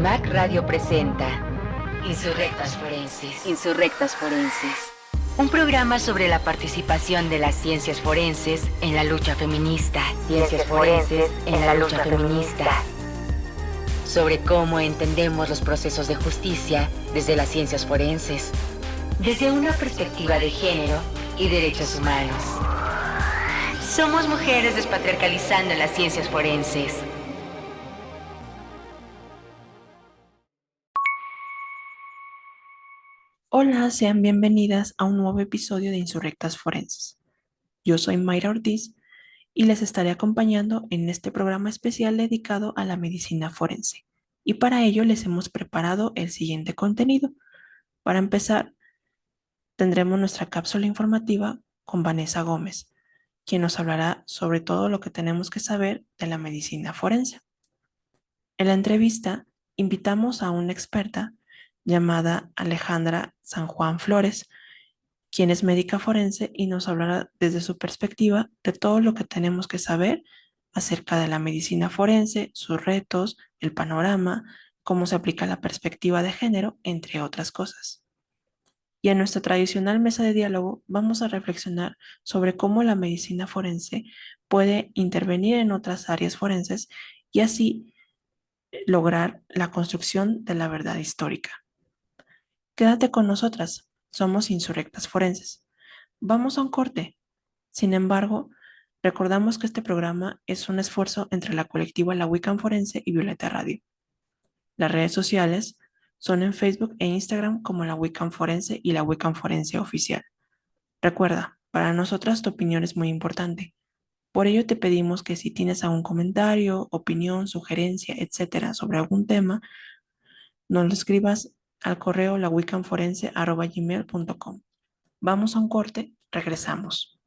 CIMAC Radio presenta Insurrectas Forenses. Insurrectas Forenses. Un programa sobre la participación de las ciencias forenses en la lucha feminista. Ciencias forenses en la lucha feminista. Sobre cómo entendemos los procesos de justicia desde las ciencias forenses, desde una perspectiva de género y derechos humanos. Somos mujeres despatriarcalizando las ciencias forenses. Hola, sean bienvenidas a un nuevo episodio de Insurrectas Forenses. Yo soy Mayra Ortiz y les estaré acompañando en este programa especial dedicado a la medicina forense. Y para ello les hemos preparado el siguiente contenido. Para empezar, tendremos nuestra cápsula informativa con Vanessa Gómez, quien nos hablará sobre todo lo que tenemos que saber de la medicina forense. En la entrevista, invitamos a una experta llamada Alejandra San Juan Flores, quien es médica forense y nos hablará desde su perspectiva de todo lo que tenemos que saber acerca de la medicina forense, sus retos, el panorama, cómo se aplica la perspectiva de género, entre otras cosas. Y en nuestra tradicional mesa de diálogo vamos a reflexionar sobre cómo la medicina forense puede intervenir en otras áreas forenses y así lograr la construcción de la verdad histórica. Quédate con nosotras, somos Insurrectas Forenses. Vamos a un corte. Sin embargo, recordamos que este programa es un esfuerzo entre la colectiva La Wiccan Forense y Violeta Radio. Las redes sociales son en Facebook e Instagram como La Wiccan Forense y La Wiccan Forense Oficial. Recuerda, para nosotras tu opinión es muy importante. Por ello te pedimos que si tienes algún comentario, opinión, sugerencia, etcétera, sobre algún tema, nos lo escribas al correo lawiccanforense@gmail.com. Vamos a un corte, regresamos.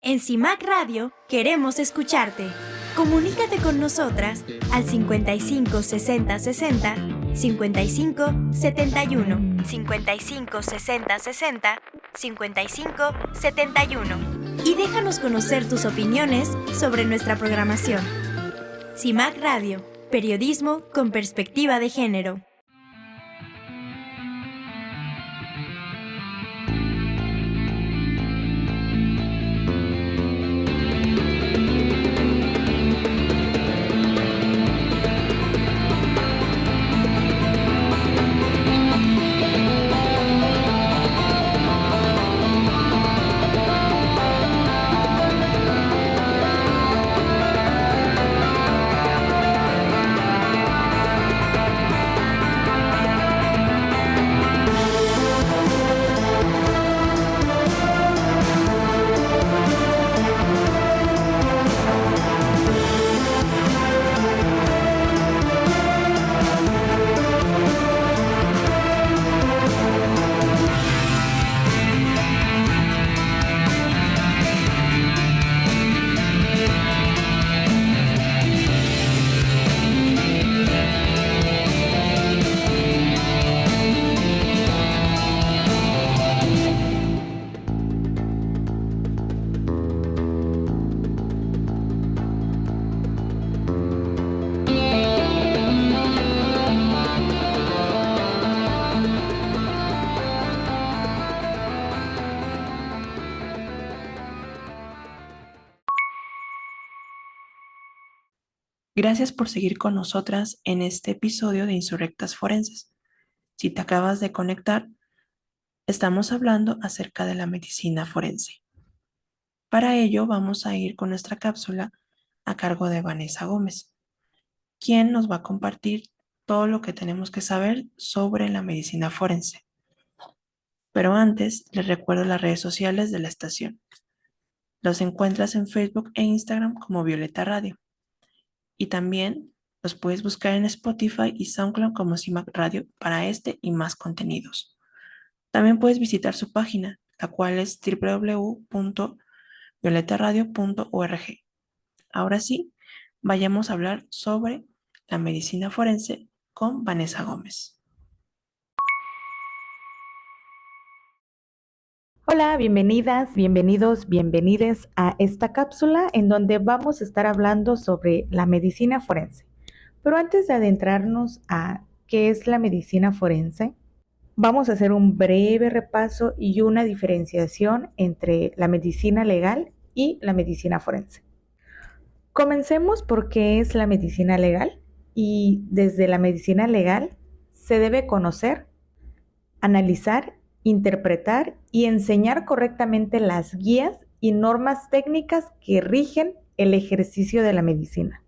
En CIMAC Radio queremos escucharte. Comunícate con nosotras al 55 60 60 55 71 55 60 60 55 71 y déjanos conocer tus opiniones sobre nuestra programación. CIMAC Radio, periodismo con perspectiva de género. Gracias por seguir con nosotras en este episodio de Insurrectas Forenses. Si te acabas de conectar, estamos hablando acerca de la medicina forense. Para ello vamos a ir con nuestra cápsula a cargo de Vanessa Gómez, quien nos va a compartir todo lo que tenemos que saber sobre la medicina forense. Pero antes, les recuerdo las redes sociales de la estación. Los encuentras en Facebook e Instagram como Violeta Radio. Y también los puedes buscar en Spotify y SoundCloud como CIMAC Radio para este y más contenidos. También puedes visitar su página, la cual es www.violetaradio.org. Ahora sí, vayamos a hablar sobre la medicina forense con Vanessa Gómez. Hola, bienvenidas, bienvenidos, bienvenides a esta cápsula en donde vamos a estar hablando sobre la medicina forense. Pero antes de adentrarnos a qué es la medicina forense, vamos a hacer un breve repaso y una diferenciación entre la medicina legal y la medicina forense. Comencemos por qué es la medicina legal, y desde la medicina legal se debe conocer, analizar, interpretar y enseñar correctamente las guías y normas técnicas que rigen el ejercicio de la medicina.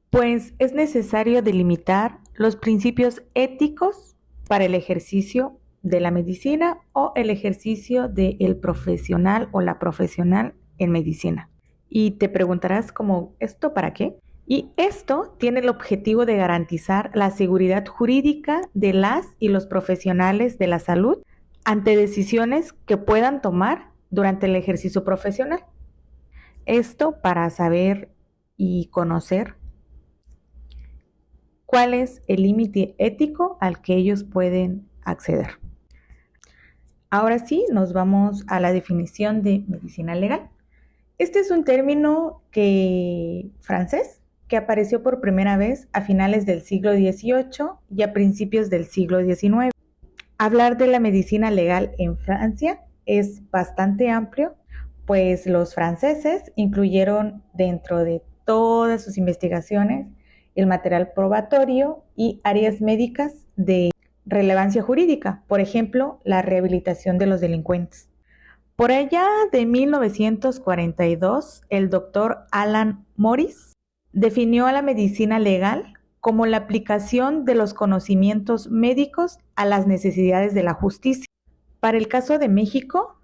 Pues es necesario delimitar los principios éticos para el ejercicio de la medicina o el ejercicio del profesional o la profesional en medicina. Y te preguntarás ¿esto para qué? Y esto tiene el objetivo de garantizar la seguridad jurídica de las y los profesionales de la salud ante decisiones que puedan tomar durante el ejercicio profesional. Esto para saber y conocer cuál es el límite ético al que ellos pueden acceder. Ahora sí, nos vamos a la definición de medicina legal. Este es un término francés que apareció por primera vez a finales del siglo XVIII y a principios del siglo XIX. Hablar de la medicina legal en Francia es bastante amplio, pues los franceses incluyeron dentro de todas sus investigaciones el material probatorio y áreas médicas de relevancia jurídica, por ejemplo, la rehabilitación de los delincuentes. Por allá de 1942, el doctor Alan Morris definió a la medicina legal como la aplicación de los conocimientos médicos a las necesidades de la justicia. Para el caso de México,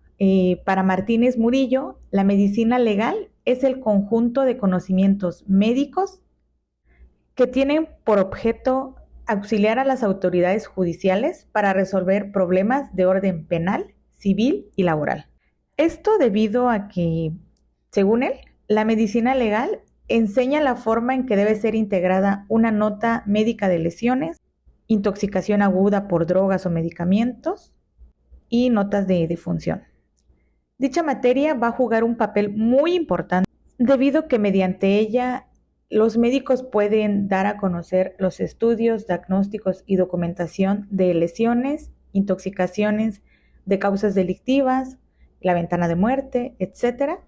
para Martínez Murillo, la medicina legal es el conjunto de conocimientos médicos que tienen por objeto auxiliar a las autoridades judiciales para resolver problemas de orden penal, civil y laboral. Esto debido a que, según él, la medicina legal enseña la forma en que debe ser integrada una nota médica de lesiones, intoxicación aguda por drogas o medicamentos y notas de defunción. Dicha materia va a jugar un papel muy importante debido a que mediante ella los médicos pueden dar a conocer los estudios, diagnósticos y documentación de lesiones, intoxicaciones, de causas delictivas, la ventana de muerte, etcétera,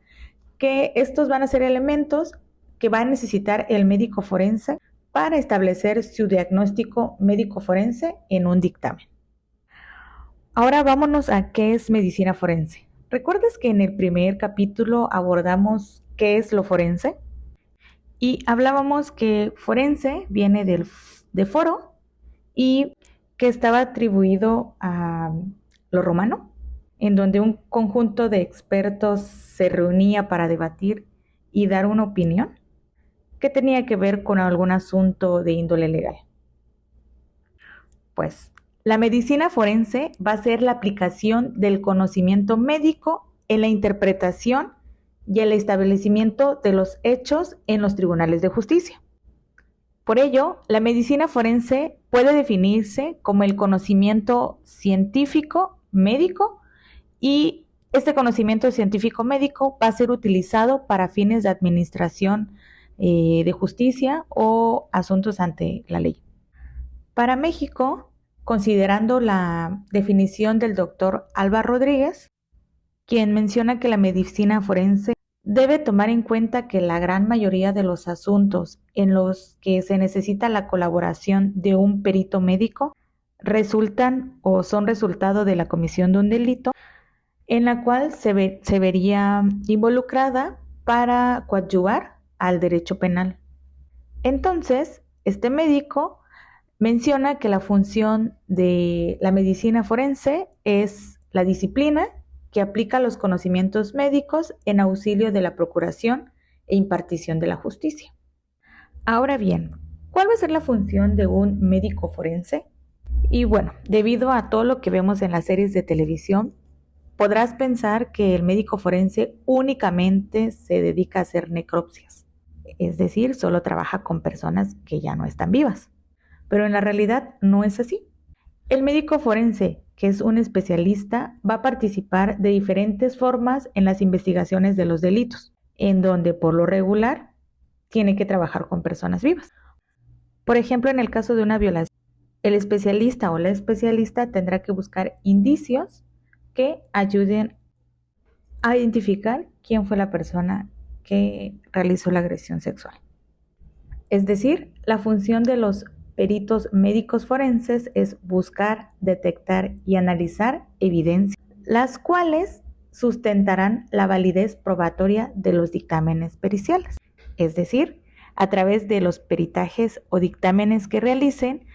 que estos van a ser elementos que va a necesitar el médico forense para establecer su diagnóstico médico forense en un dictamen. Ahora vámonos a qué es medicina forense. ¿Recuerdas que en el primer capítulo abordamos qué es lo forense? Y hablábamos que forense viene de foro y que estaba atribuido a lo romano, en donde un conjunto de expertos se reunía para debatir y dar una opinión que tenía que ver con algún asunto de índole legal. Pues la medicina forense va a ser la aplicación del conocimiento médico en la interpretación y el establecimiento de los hechos en los tribunales de justicia. Por ello, la medicina forense puede definirse como el conocimiento científico médico, y este conocimiento científico médico va a ser utilizado para fines de administración de justicia o asuntos ante la ley. Para México, considerando la definición del doctor Alba Rodríguez, quien menciona que la medicina forense debe tomar en cuenta que la gran mayoría de los asuntos en los que se necesita la colaboración de un perito médico resultan o son resultado de la comisión de un delito en la cual se vería involucrada para coadyuvar al derecho penal. Entonces, este médico menciona que la función de la medicina forense es la disciplina que aplica los conocimientos médicos en auxilio de la procuración e impartición de la justicia. Ahora bien, ¿cuál va a ser la función de un médico forense? Y bueno, debido a todo lo que vemos en las series de televisión, podrás pensar que el médico forense únicamente se dedica a hacer necropsias, es decir, solo trabaja con personas que ya no están vivas. Pero en la realidad no es así. El médico forense, que es un especialista, va a participar de diferentes formas en las investigaciones de los delitos, en donde por lo regular tiene que trabajar con personas vivas. Por ejemplo, en el caso de una violación, el especialista o la especialista tendrá que buscar indicios que ayuden a identificar quién fue la persona que realizó la agresión sexual. Es decir, la función de los peritos médicos forenses es buscar, detectar y analizar evidencias, las cuales sustentarán la validez probatoria de los dictámenes periciales. Es decir, a través de los peritajes o dictámenes que realicen,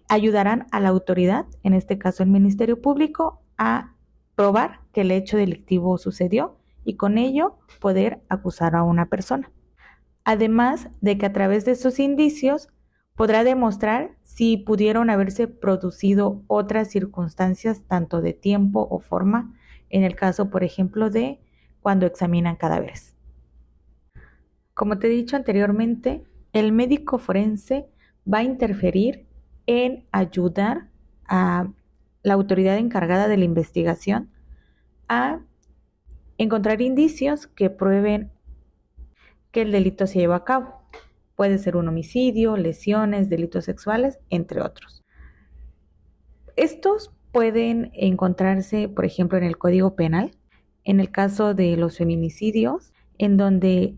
ayudarán a la autoridad, en este caso el Ministerio Público, a probar que el hecho delictivo sucedió y con ello poder acusar a una persona. Además de que a través de estos indicios podrá demostrar si pudieron haberse producido otras circunstancias, tanto de tiempo o forma, en el caso, por ejemplo, de cuando examinan cadáveres. Como te he dicho anteriormente, el médico forense va a interferir en ayudar a la autoridad encargada de la investigación a encontrar indicios que prueben que el delito se llevó a cabo. Puede ser un homicidio, lesiones, delitos sexuales, entre otros. Estos pueden encontrarse, por ejemplo, en el Código Penal, en el caso de los feminicidios, en donde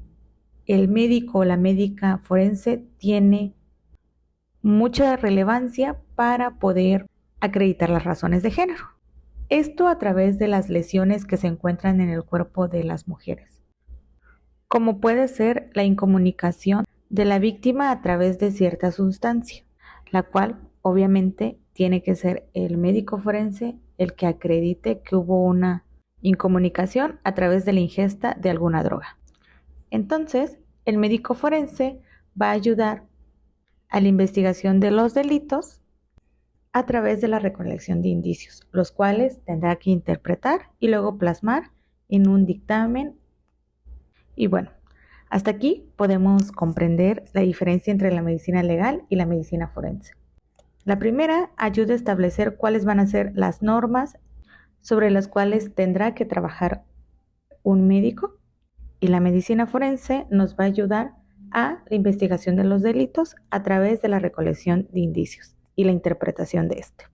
el médico o la médica forense tiene mucha relevancia para poder acreditar las razones de género. Esto a través de las lesiones que se encuentran en el cuerpo de las mujeres, como puede ser la incomunicación de la víctima a través de cierta sustancia, la cual obviamente tiene que ser el médico forense el que acredite que hubo una incomunicación a través de la ingesta de alguna droga. Entonces, el médico forense va a ayudar a la investigación de los delitos a través de la recolección de indicios, los cuales tendrá que interpretar y luego plasmar en un dictamen. Y bueno, hasta aquí podemos comprender la diferencia entre la medicina legal y la medicina forense. La primera ayuda a establecer cuáles van a ser las normas sobre las cuales tendrá que trabajar un médico, y la medicina forense nos va a ayudar a la investigación de los delitos a través de la recolección de indicios y la interpretación de este.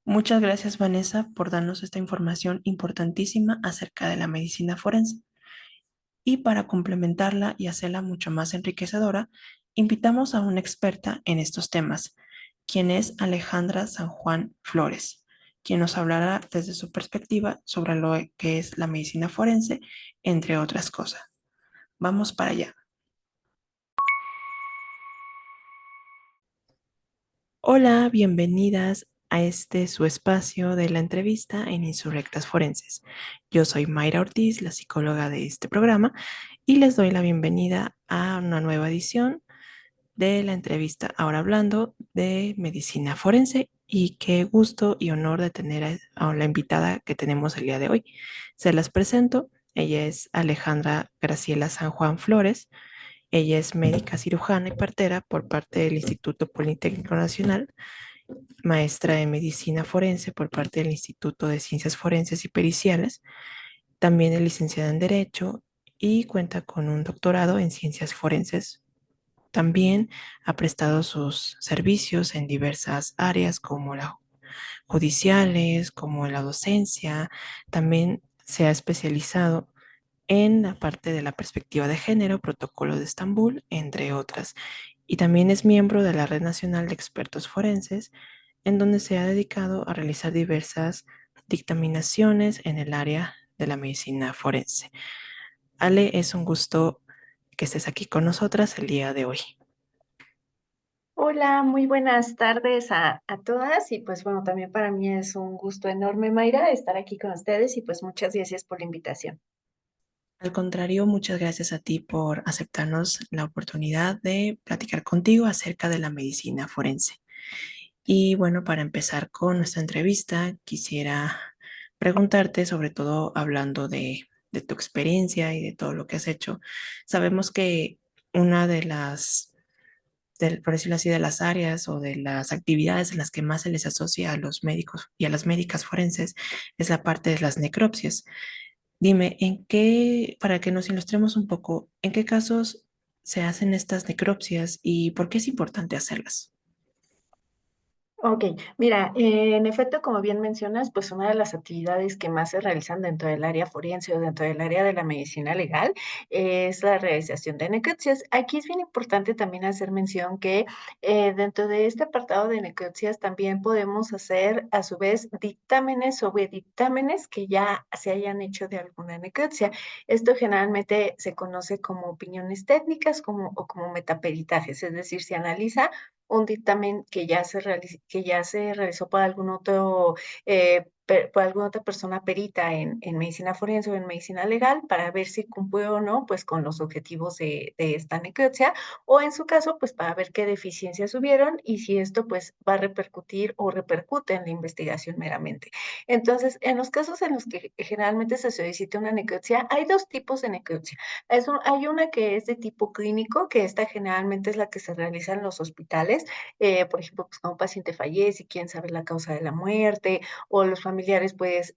Muchas gracias, Vanessa, por darnos esta información importantísima acerca de la medicina forense. Y para complementarla y hacerla mucho más enriquecedora, invitamos a una experta en estos temas, quien es Alejandra San Juan Flores, quien nos hablará desde su perspectiva sobre lo que es la medicina forense, entre otras cosas. Vamos para allá. Hola, bienvenidas a este su espacio de la entrevista en Insurrectas Forenses. Yo soy Mayra Ortiz, la psicóloga de este programa, y les doy la bienvenida a una nueva edición de la entrevista, ahora hablando de medicina forense, y qué gusto y honor de tener a la invitada que tenemos el día de hoy. Se las presento. Ella es Alejandra Graciela San Juan Flores. Ella es médica cirujana y partera por parte del Instituto Politécnico Nacional, maestra en medicina forense por parte del Instituto de Ciencias Forenses y Periciales. También es licenciada en Derecho y cuenta con un doctorado en Ciencias Forenses. También ha prestado sus servicios en diversas áreas como las judiciales, como en la docencia. También se ha especializado en la parte de la perspectiva de género, Protocolo de Estambul, entre otras. Y también es miembro de la Red Nacional de Expertos Forenses, en donde se ha dedicado a realizar diversas dictaminaciones en el área de la medicina forense. Ale, es un gusto que estés aquí con nosotras el día de hoy. Hola, muy buenas tardes a todas y pues bueno, también para mí es un gusto enorme, Mayra, estar aquí con ustedes y pues muchas gracias por la invitación. Al contrario, muchas gracias a ti por aceptarnos la oportunidad de platicar contigo acerca de la medicina forense. Y bueno, para empezar con nuestra entrevista, quisiera preguntarte, sobre todo hablando de tu experiencia y de todo lo que has hecho. Sabemos que una de las, por decirlo así, de las áreas o de las actividades en las que más se les asocia a los médicos y a las médicas forenses es la parte de las necropsias. Dime, para que nos ilustremos un poco, ¿en qué casos se hacen estas necropsias y por qué es importante hacerlas? Ok, mira, en efecto, como bien mencionas, pues una de las actividades que más se realizan dentro del área forense o dentro del área de la medicina legal es la realización de necropsias. Aquí es bien importante también hacer mención que dentro de este apartado de necropsias también podemos hacer a su vez dictámenes sobre dictámenes que ya se hayan hecho de alguna necropsia. Esto generalmente se conoce como opiniones técnicas o como metaperitajes, es decir, se analiza un dictamen que ya se realizó por algún otro, por alguna otra persona perita en medicina forense o en medicina legal para ver si cumplió o no, pues, con los objetivos de esta necropsia, o en su caso, pues, para ver qué deficiencias hubieron y si esto, pues, va a repercutir o repercute en la investigación meramente. Entonces, en los casos en los que generalmente se solicita una necropsia, hay 2 tipos de necropsia. Hay una que es de tipo clínico, que esta generalmente es la que se realiza en los hospitales, por ejemplo, pues cuando un paciente fallece y quieren saber la causa de la muerte, o los familiares pues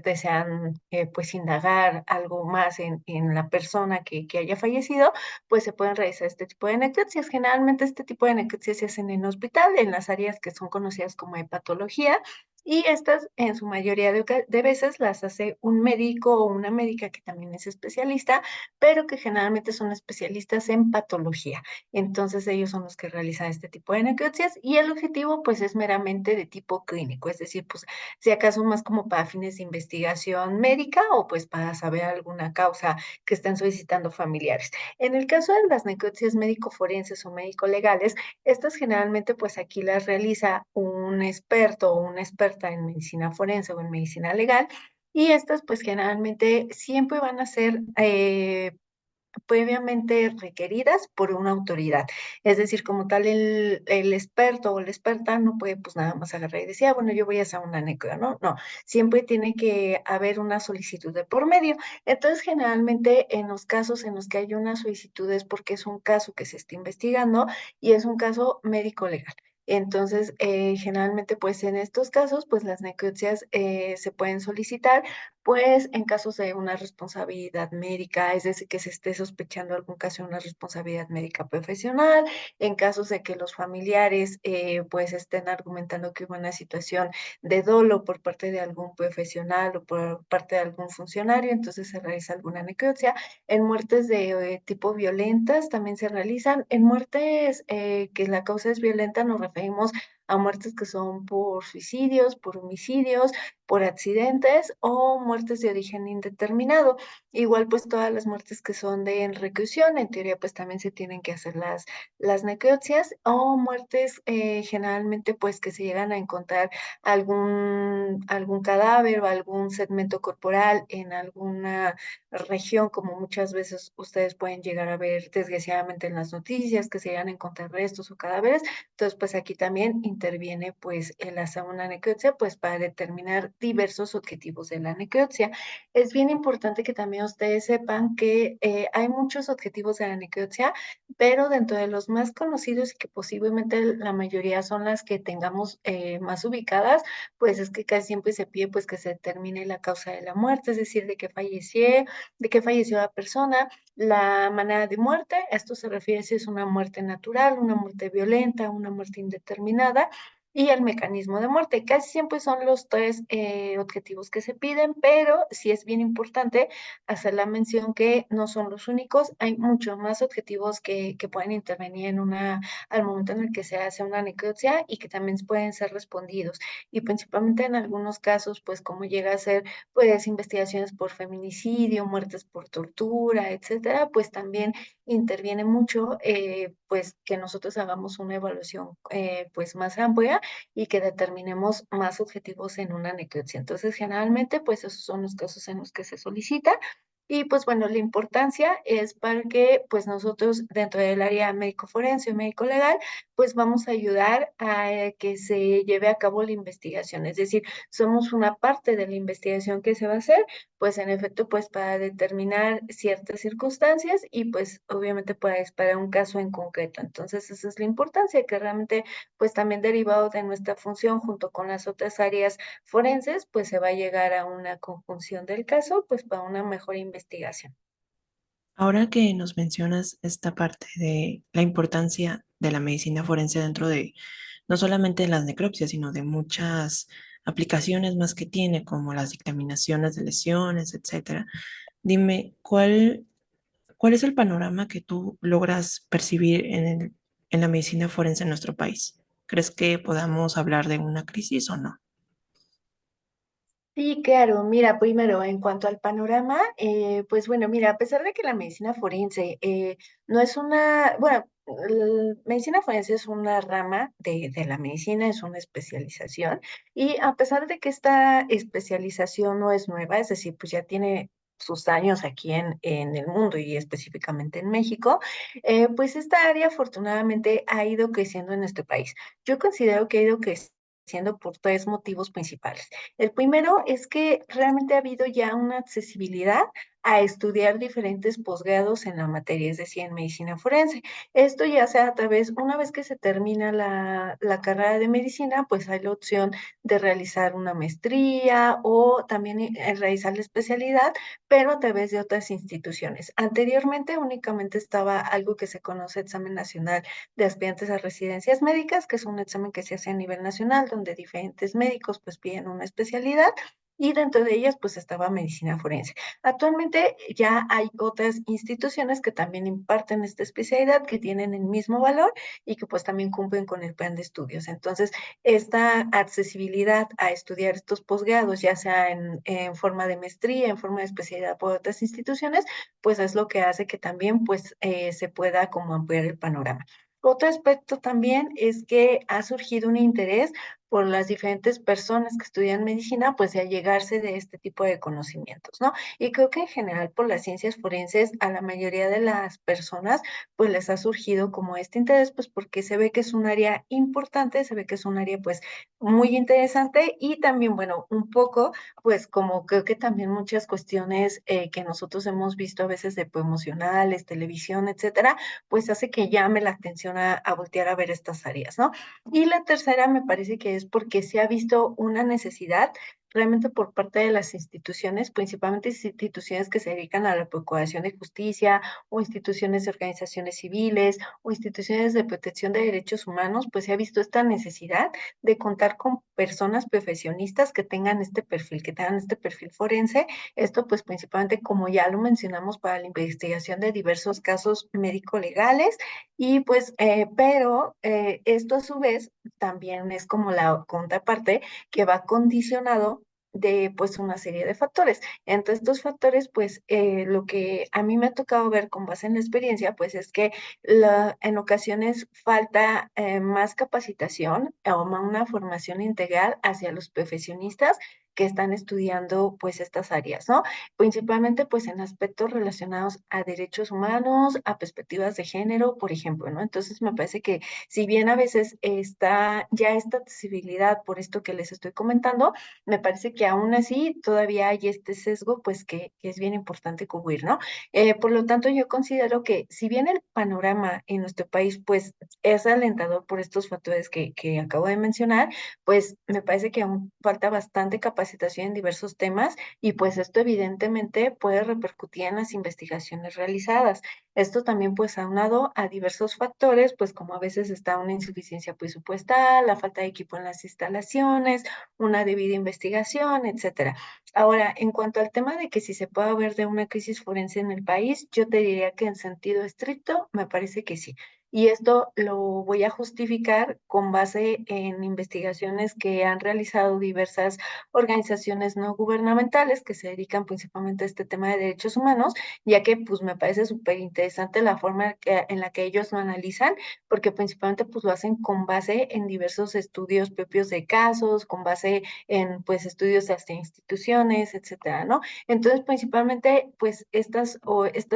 desean pues indagar algo más en la persona que haya fallecido, pues se pueden realizar este tipo de necropsias. Generalmente este tipo de necropsias se hacen en hospital, en las áreas que son conocidas como hepatología, y estas, en su mayoría de veces, las hace un médico o una médica que también es especialista, pero que generalmente son especialistas en patología. Entonces, ellos son los que realizan este tipo de necropsias y el objetivo, pues, es meramente de tipo clínico, es decir, pues, si acaso más como para fines de investigación médica o, pues, para saber alguna causa que estén solicitando familiares. En el caso de las necropsias médico-forenses o médico-legales, estas generalmente, pues, aquí las realiza un experto o una experta en medicina forense o en medicina legal, y estas, pues, generalmente siempre van a ser, previamente requeridas por una autoridad. Es decir, como tal, el experto o la experta no puede, pues, nada más agarrar y decir: "Ah, bueno, yo voy a hacer una necro", ¿no? No, siempre tiene que haber una solicitud de por medio. Entonces, generalmente, en los casos en los que hay una solicitud es porque es un caso que se está investigando y es un caso médico legal. Entonces, generalmente, pues, en estos casos, pues, las necropsias, se pueden solicitar, pues, en casos de una responsabilidad médica, es decir, que se esté sospechando algún caso de una responsabilidad médica profesional, en casos de que los familiares, pues, estén argumentando que hubo una situación de dolo por parte de algún profesional o por parte de algún funcionario, entonces se realiza alguna necropsia. En muertes de tipo violentas también se realizan. En muertes que la causa es violenta nos referimos a muertes que son por suicidios, por homicidios, por accidentes o muertes de origen indeterminado. Igual, pues todas las muertes que son de reclusión, en teoría, pues también se tienen que hacer las necropsias o muertes generalmente, pues que se llegan a encontrar algún cadáver o algún segmento corporal en alguna región, como muchas veces ustedes pueden llegar a ver desgraciadamente en las noticias, que se llegan a encontrar restos o cadáveres. Entonces, pues aquí también interviene pues el hacer una necropsia, pues para determinar diversos objetivos de la necropsia. Es bien importante que también ustedes sepan que hay muchos objetivos de la necropsia, pero dentro de los más conocidos y que posiblemente la mayoría son las que tengamos más ubicadas, pues es que casi siempre se pide pues que se determine la causa de la muerte, es decir, de qué falleció la persona, la manera de muerte, esto se refiere si es una muerte natural, una muerte violenta, una muerte indeterminada, y el mecanismo de muerte. Casi siempre son los tres objetivos que se piden, pero sí es bien importante hacer la mención que no son los únicos. Hay muchos más objetivos que pueden intervenir al momento en el que se hace una necropsia y que también pueden ser respondidos. Y principalmente en algunos casos, pues como llega a ser pues investigaciones por feminicidio, muertes por tortura, etcétera, pues también interviene mucho, pues que nosotros hagamos una evaluación pues más amplia y que determinemos más objetivos en una necropsia. Entonces, generalmente, pues esos son los casos en los que se solicita. Y pues bueno, la importancia es para que pues nosotros dentro del área médico forense o médico legal, pues vamos a ayudar a que se lleve a cabo la investigación. Es decir, somos una parte de la investigación que se va a hacer, pues en efecto, pues para determinar ciertas circunstancias y pues obviamente para un caso en concreto. Entonces, esa es la importancia, que realmente pues también derivado de nuestra función junto con las otras áreas forenses, pues se va a llegar a una conjunción del caso, pues para una mejor investigación. Ahora que nos mencionas esta parte de la importancia de la medicina forense dentro de no solamente de las necropsias, sino de muchas aplicaciones más que tiene, como las dictaminaciones de lesiones, etcétera. Dime, ¿cuál es el panorama que tú logras percibir en la medicina forense en nuestro país? ¿Crees que podamos hablar de una crisis o no? Sí, claro. Mira, primero, en cuanto al panorama, pues bueno, mira, a pesar de que la medicina forense no es bueno, medicina forense es una rama de la medicina, es una especialización, y a pesar de que esta especialización no es nueva, es decir, pues ya tiene sus años aquí en el mundo y específicamente en México, pues esta área afortunadamente ha ido creciendo en este país. Yo considero que ha ido creciendo por tres motivos principales. El primero es que realmente ha habido ya una accesibilidad a estudiar diferentes posgrados en la materia, es decir, en medicina forense. Esto ya sea a través, una vez que se termina la carrera de medicina, pues hay la opción de realizar una maestría o también realizar la especialidad, pero a través de otras instituciones. Anteriormente únicamente estaba algo que se conoce examen nacional de aspirantes a residencias médicas, que es un examen que se hace a nivel nacional, donde diferentes médicos pues piden una especialidad y dentro de ellas pues estaba medicina forense. Actualmente ya hay otras instituciones que también imparten esta especialidad, que tienen el mismo valor y que pues también cumplen con el plan de estudios. Entonces, esta accesibilidad a estudiar estos posgrados, ya sea en forma de maestría, en forma de especialidad por otras instituciones, pues es lo que hace que también pues se pueda como ampliar el panorama. Otro aspecto también es que ha surgido un interés por las diferentes personas que estudian medicina, pues de allegarse de este tipo de conocimientos, ¿no? Y creo que en general por las ciencias forenses a la mayoría de las personas, pues les ha surgido como este interés, pues porque se ve que es un área importante, se ve que es un área pues muy interesante y también, bueno, un poco, pues como creo que también muchas cuestiones que nosotros hemos visto a veces de emocionales, televisión, etcétera, pues hace que llame la atención a voltear a ver estas áreas, ¿no? Y la tercera me parece que es porque se ha visto una necesidad realmente por parte de las instituciones, principalmente instituciones que se dedican a la procuración de justicia o instituciones de organizaciones civiles o instituciones de protección de derechos humanos, pues se ha visto esta necesidad de contar con personas profesionistas que tengan este perfil, que tengan este perfil forense. Esto pues principalmente, como ya lo mencionamos, para la investigación de diversos casos médico-legales y pues, pero esto a su vez también es como la contraparte que va condicionado de pues una serie de factores. Entre estos factores, pues lo que a mí me ha tocado ver con base en la experiencia, pues es que en ocasiones falta más capacitación o una formación integral hacia los profesionistas que están estudiando pues estas áreas, ¿no? Principalmente pues en aspectos relacionados a derechos humanos, a perspectivas de género, por ejemplo, ¿no? Entonces me parece que si bien a veces está ya esta accesibilidad por esto que les estoy comentando, me parece que aún así todavía hay este sesgo pues que es bien importante cubrir, ¿no? Por lo tanto, yo considero que si bien el panorama en nuestro país pues es alentador por estos factores que acabo de mencionar, pues me parece que aún falta bastante capacitación en diversos temas y pues esto evidentemente puede repercutir en las investigaciones realizadas. Esto también pues aunado a diversos factores, pues como a veces está una insuficiencia presupuestal, la falta de equipo en las instalaciones, una debida investigación, etcétera. Ahora, en cuanto al tema de que si se puede hablar de una crisis forense en el país, yo te diría que en sentido estricto me parece que sí. Y esto lo voy a justificar con base en investigaciones que han realizado diversas organizaciones no gubernamentales que se dedican principalmente a este tema de derechos humanos, ya que pues me parece súper interesante la forma en la que ellos lo analizan, porque principalmente pues lo hacen con base en diversos estudios propios de casos, con base en pues estudios de hasta instituciones, etcétera, ¿no? Entonces principalmente pues estas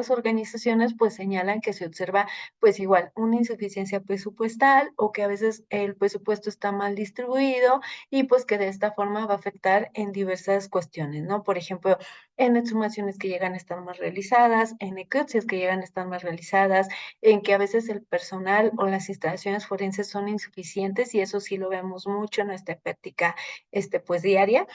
organizaciones pues señalan que se observa pues igual una insuficiencia presupuestal o que a veces el presupuesto está mal distribuido y pues que de esta forma va a afectar en diversas cuestiones, ¿no? Por ejemplo, en exhumaciones que llegan a estar más realizadas, en necropsias que llegan a estar más realizadas, en que a veces el personal o las instalaciones forenses son insuficientes y eso sí lo vemos mucho en nuestra práctica pues diaria.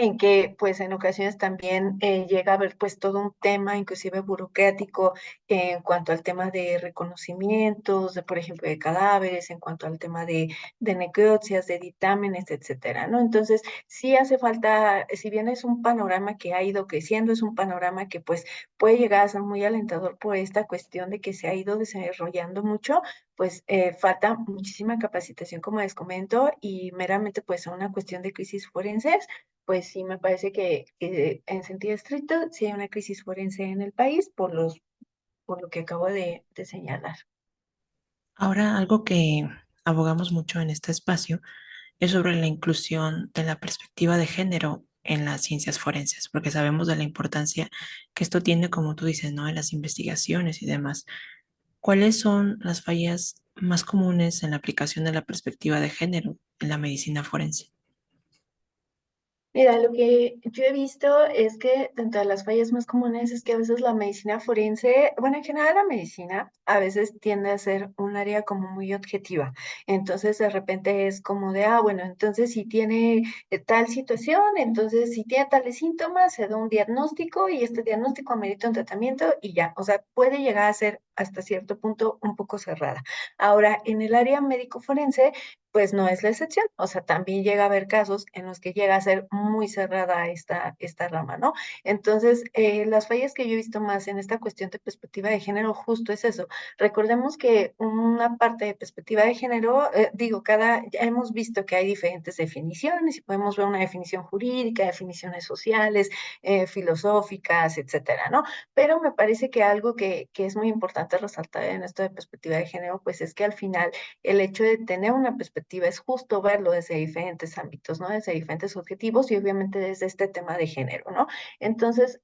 en que pues en ocasiones también llega a haber pues todo un tema inclusive burocrático en cuanto al tema de reconocimientos, de por ejemplo de cadáveres, en cuanto al tema de necropsias, de dictámenes, etcétera, ¿no? Entonces sí hace falta, si bien es un panorama que ha ido creciendo, es un panorama que pues puede llegar a ser muy alentador por esta cuestión de que se ha ido desarrollando mucho, pues falta muchísima capacitación, como les comento, y meramente pues a una cuestión de crisis forenses pues sí, me parece que en sentido estricto sí hay una crisis forense en el país por lo que acabo de señalar. Ahora, algo que abogamos mucho en este espacio es sobre la inclusión de la perspectiva de género en las ciencias forenses, porque sabemos de la importancia que esto tiene, como tú dices, ¿no? En las investigaciones y demás. ¿Cuáles son las fallas más comunes en la aplicación de la perspectiva de género en la medicina forense? Mira, lo que yo he visto es que dentro de las fallas más comunes es que a veces la medicina forense, bueno, en general la medicina a veces tiende a ser un área como muy objetiva. Entonces, de repente es como de, ah, bueno, entonces si tiene tal situación, entonces si tiene tales síntomas, se da un diagnóstico y este diagnóstico amerita un tratamiento y ya. O sea, puede llegar a ser hasta cierto punto un poco cerrada. Ahora, en el área médico forense, pues no es la excepción. O sea, también llega a haber casos en los que llega a ser muy cerrada esta rama, ¿no? Entonces, las fallas que yo he visto más en esta cuestión de perspectiva de género justo es eso. Recordemos que una parte de perspectiva de género, digo, ya hemos visto que hay diferentes definiciones y podemos ver una definición jurídica, definiciones sociales, filosóficas, etcétera, ¿no? Pero me parece que algo que es muy importante resaltar en esto de perspectiva de género, pues es que al final el hecho de tener una perspectiva es justo verlo desde diferentes ámbitos, ¿no? Desde diferentes objetivos y obviamente desde este tema de género, ¿no? Entonces,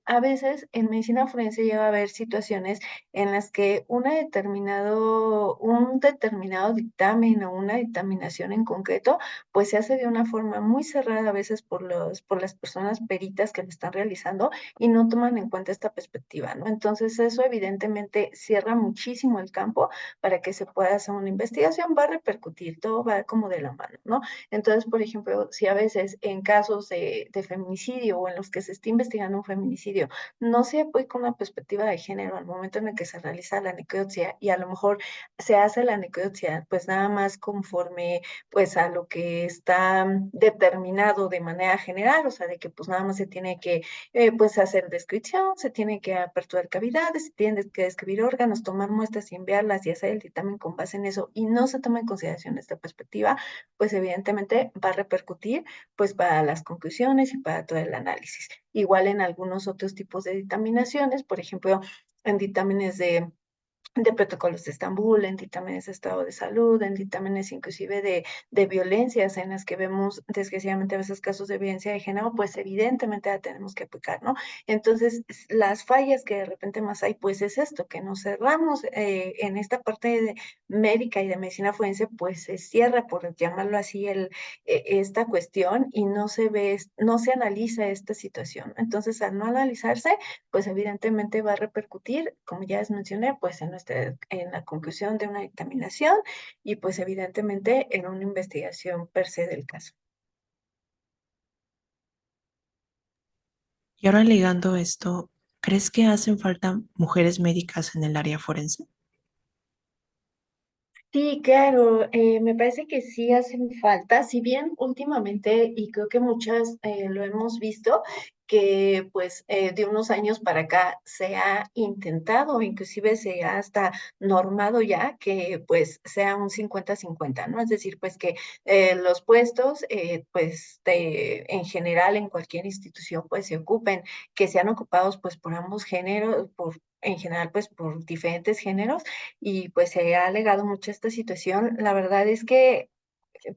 a veces en medicina forense llega a haber situaciones en las que un determinado dictamen o una dictaminación en concreto, pues se hace de una forma muy cerrada a veces por las personas peritas que lo están realizando y no toman en cuenta esta perspectiva, ¿no? Entonces, eso evidentemente cierra muchísimo el campo para que se pueda hacer una investigación, va a repercutir, todo va como de la mano, ¿no? Entonces, por ejemplo, si a veces en casos de feminicidio o en los que se esté investigando un feminicidio, no se aplica una perspectiva de género al momento en el que se realiza la necropsia y a lo mejor se hace la necropsia, pues nada más conforme pues a lo que está determinado de manera general, o sea, de que pues nada más se tiene que pues hacer descripción, se tiene que aperturar cavidades, se tiene que describir órganos, tomar muestras y enviarlas y hacer el dictamen con base en eso y no se toma en consideración esta perspectiva, pues evidentemente va a repercutir pues para las conclusiones y para todo el análisis. Igual en algunos otros tipos de dictaminaciones, por ejemplo, en dictámenes de protocolos de Estambul, en dictámenes de estado de salud, en dictámenes inclusive de violencias en las que vemos desgraciadamente a veces casos de violencia de género, pues evidentemente la tenemos que aplicar, ¿no? Entonces, las fallas que de repente más hay, pues es esto, que nos cerramos en esta parte de médica y de medicina forense, pues se cierra, por llamarlo así, esta cuestión y no se ve, no se analiza esta situación. Entonces, al no analizarse, pues evidentemente va a repercutir, como ya les mencioné, pues en la conclusión de una dictaminación y pues evidentemente en una investigación per se del caso. Y ahora ligando esto, ¿crees que hacen falta mujeres médicas en el área forense? Sí, claro, me parece que sí hacen falta, si bien últimamente, y creo que muchas lo hemos visto, que pues de unos años para acá se ha intentado, inclusive se ha hasta normado ya que pues sea un 50-50, ¿no? Es decir, pues que los puestos pues en general en cualquier institución pues se ocupen, que sean ocupados pues por ambos géneros, en general pues por diferentes géneros y pues se ha alegado mucho esta situación. La verdad es que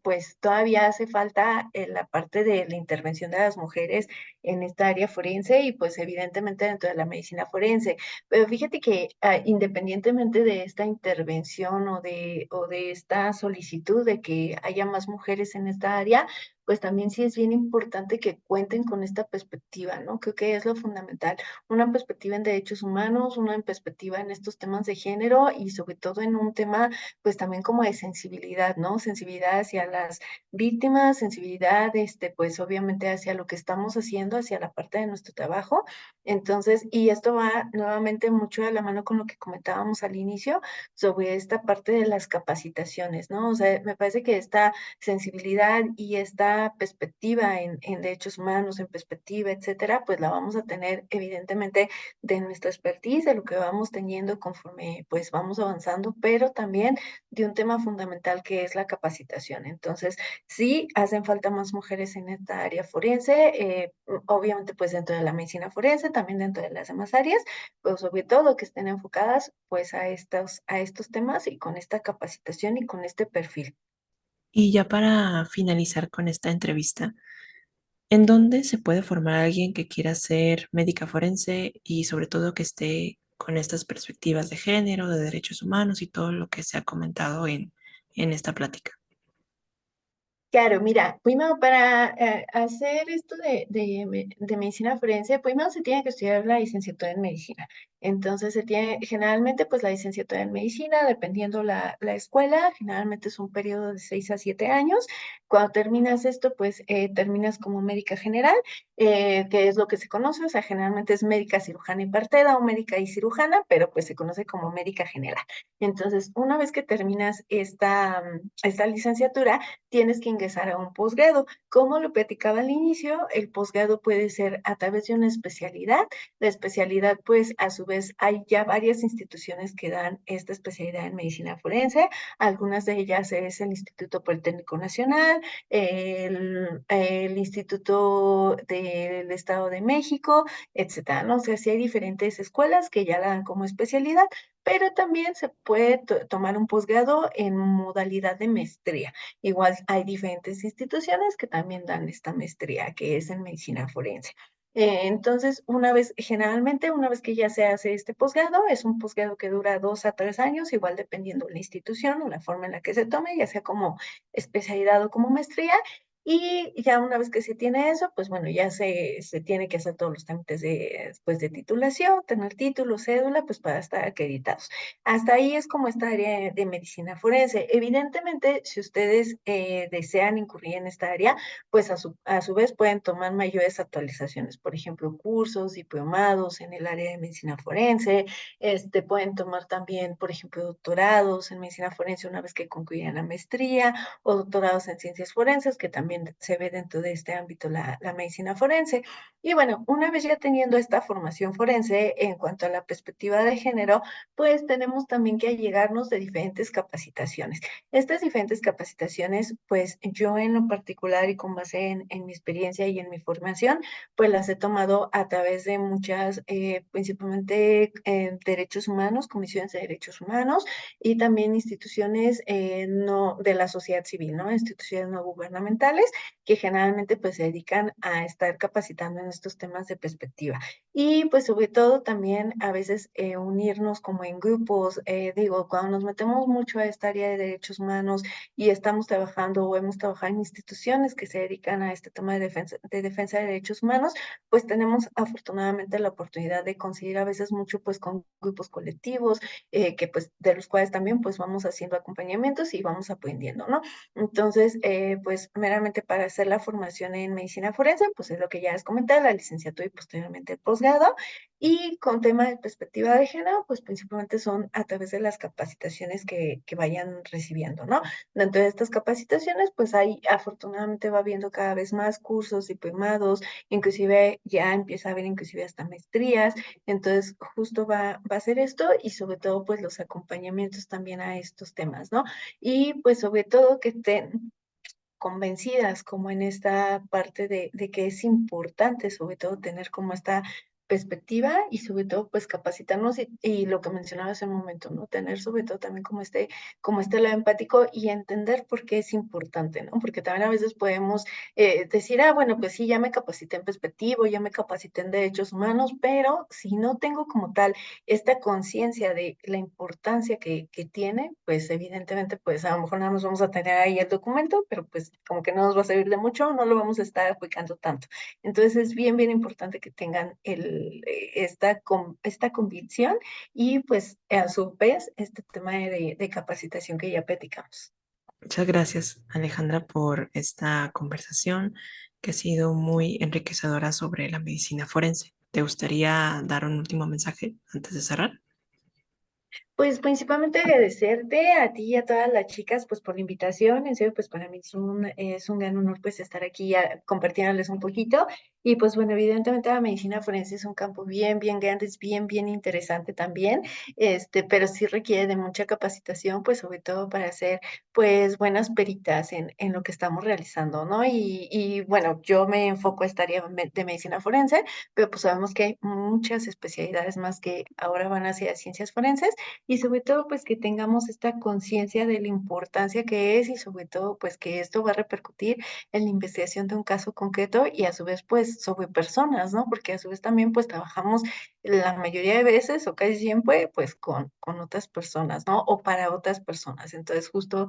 pues todavía hace falta la parte de la intervención de las mujeres en esta área forense y pues evidentemente dentro de la medicina forense. Pero fíjate que independientemente de esta intervención o de esta solicitud de que haya más mujeres en esta área, pues también sí es bien importante que cuenten con esta perspectiva, ¿no? Creo que es lo fundamental, una perspectiva en derechos humanos, una perspectiva en estos temas de género y sobre todo en un tema, pues también como de sensibilidad, ¿no? Sensibilidad hacia las víctimas, sensibilidad, pues obviamente hacia lo que estamos haciendo, hacia la parte de nuestro trabajo. Entonces, y esto va nuevamente mucho de la mano con lo que comentábamos al inicio sobre esta parte de las capacitaciones, ¿no? O sea, me parece que esta sensibilidad y esta perspectiva en derechos humanos, en perspectiva, etcétera, pues la vamos a tener evidentemente de nuestra expertise, de lo que vamos teniendo conforme pues vamos avanzando, pero también de un tema fundamental que es la capacitación. Entonces, sí, hacen falta más mujeres en esta área forense, obviamente pues dentro de la medicina forense, también dentro de las demás áreas, pero sobre todo que estén enfocadas pues a estos temas y con esta capacitación y con este perfil. Y ya para finalizar con esta entrevista, ¿en dónde se puede formar alguien que quiera ser médica forense y sobre todo que esté con estas perspectivas de género, de derechos humanos y todo lo que se ha comentado en esta plática? Claro, mira, primero para hacer esto de medicina forense, primero se tiene que estudiar la licenciatura en medicina. Entonces se tiene, generalmente pues la licenciatura en medicina, dependiendo la escuela, generalmente es un periodo de 6 a 7 años. Cuando terminas esto, pues terminas como médica general, que es lo que se conoce, o sea, generalmente es médica cirujana y partera o médica y cirujana, pero pues se conoce como médica general. Entonces, una vez que terminas esta licenciatura, tienes que ingresar a un posgrado. Como lo platicaba al inicio, el posgrado puede ser a través de una especialidad. La especialidad, pues, a su vez, hay ya varias instituciones que dan esta especialidad en medicina forense. Algunas de ellas es el Instituto Politécnico Nacional, el Instituto del Estado de México, etcétera, ¿no? O sea, sí hay diferentes escuelas que ya la dan como especialidad, pero también se puede tomar un posgrado en modalidad de maestría. Igual hay diferentes instituciones que también dan esta maestría, que es en medicina forense. Entonces, generalmente, una vez que ya se hace este posgrado, es un posgrado que dura 2 a 3 años, igual dependiendo de la institución o la forma en la que se tome, ya sea como especialidad o como maestría. Y ya una vez que se tiene eso, pues bueno, ya se tiene que hacer todos los trámites pues, de titulación, tener título, cédula, pues para estar acreditados. Hasta ahí es como esta área de medicina forense. Evidentemente, si ustedes desean incurrir en esta área, pues a su vez pueden tomar mayores actualizaciones, por ejemplo, cursos, diplomados en el área de medicina forense, pueden tomar también, por ejemplo, doctorados en medicina forense una vez que concluyan la maestría, o doctorados en ciencias forenses, que también se ve dentro de este ámbito la medicina forense. Y bueno, una vez ya teniendo esta formación forense en cuanto a la perspectiva de género, pues tenemos también que allegarnos de diferentes capacitaciones. Estas diferentes capacitaciones, pues yo en lo particular y con base en mi experiencia y en mi formación, pues las he tomado a través de muchas, principalmente derechos humanos, comisiones de derechos humanos y también instituciones no, de la sociedad civil, ¿no? Instituciones no gubernamentales que generalmente pues se dedican a estar capacitando en estos temas de perspectiva. Y pues sobre todo también a veces unirnos como en grupos, digo, cuando nos metemos mucho a esta área de derechos humanos y estamos trabajando o hemos trabajado en instituciones que se dedican a este tema de defensa de derechos humanos, pues tenemos afortunadamente la oportunidad de conseguir a veces mucho pues con grupos colectivos, que pues de los cuales también pues vamos haciendo acompañamientos y vamos aprendiendo, ¿no? Entonces, pues meramente para hacer la formación en medicina forense, pues es lo que ya les comenté, la licenciatura y posteriormente el posgrado. Y con tema de perspectiva de género, pues principalmente son a través de las capacitaciones que vayan recibiendo, ¿no? Dentro de estas capacitaciones, pues ahí afortunadamente va habiendo cada vez más cursos, diplomados, inclusive ya empieza a haber inclusive hasta maestrías, entonces justo va a ser esto y sobre todo pues los acompañamientos también a estos temas, ¿no? Y pues sobre todo que estén convencidas como en esta parte de que es importante sobre todo tener como esta perspectiva y sobre todo pues capacitarnos y lo que mencionaba hace un momento, ¿no? Tener sobre todo también como este lado empático y entender por qué es importante, ¿no? Porque también a veces podemos decir, bueno, pues sí, ya me capacité en perspectiva, ya me capacité en derechos humanos, pero si no tengo como tal esta conciencia de la importancia que tiene, pues evidentemente pues a lo mejor nada más vamos a tener ahí el documento, pero pues como que no nos va a servir de mucho, no lo vamos a estar aplicando tanto. Entonces es bien, bien importante que tengan esta convicción y pues a su vez este tema de capacitación que ya platicamos. Muchas gracias, Alejandra, por esta conversación que ha sido muy enriquecedora sobre la medicina forense. ¿Te gustaría dar un último mensaje antes de cerrar? Pues principalmente agradecerte a ti y a todas las chicas pues por la invitación, en serio pues para mí es un gran honor pues estar aquí compartiéndoles un poquito y pues bueno, evidentemente la medicina forense es un campo bien, bien grande, es bien, bien interesante también, pero sí requiere de mucha capacitación pues sobre todo para hacer pues buenas peritas en lo que estamos realizando, ¿no? Y bueno, yo me enfoco a esta área de medicina forense, pero pues sabemos que hay muchas especialidades más que ahora van hacia ciencias forenses y sobre todo pues que tengamos esta conciencia de la importancia que es y sobre todo pues que esto va a repercutir en la investigación de un caso concreto y a su vez pues sobre personas, ¿no? Porque a su vez también pues trabajamos la mayoría de veces o casi siempre pues con otras personas, ¿no? O para otras personas. Entonces justo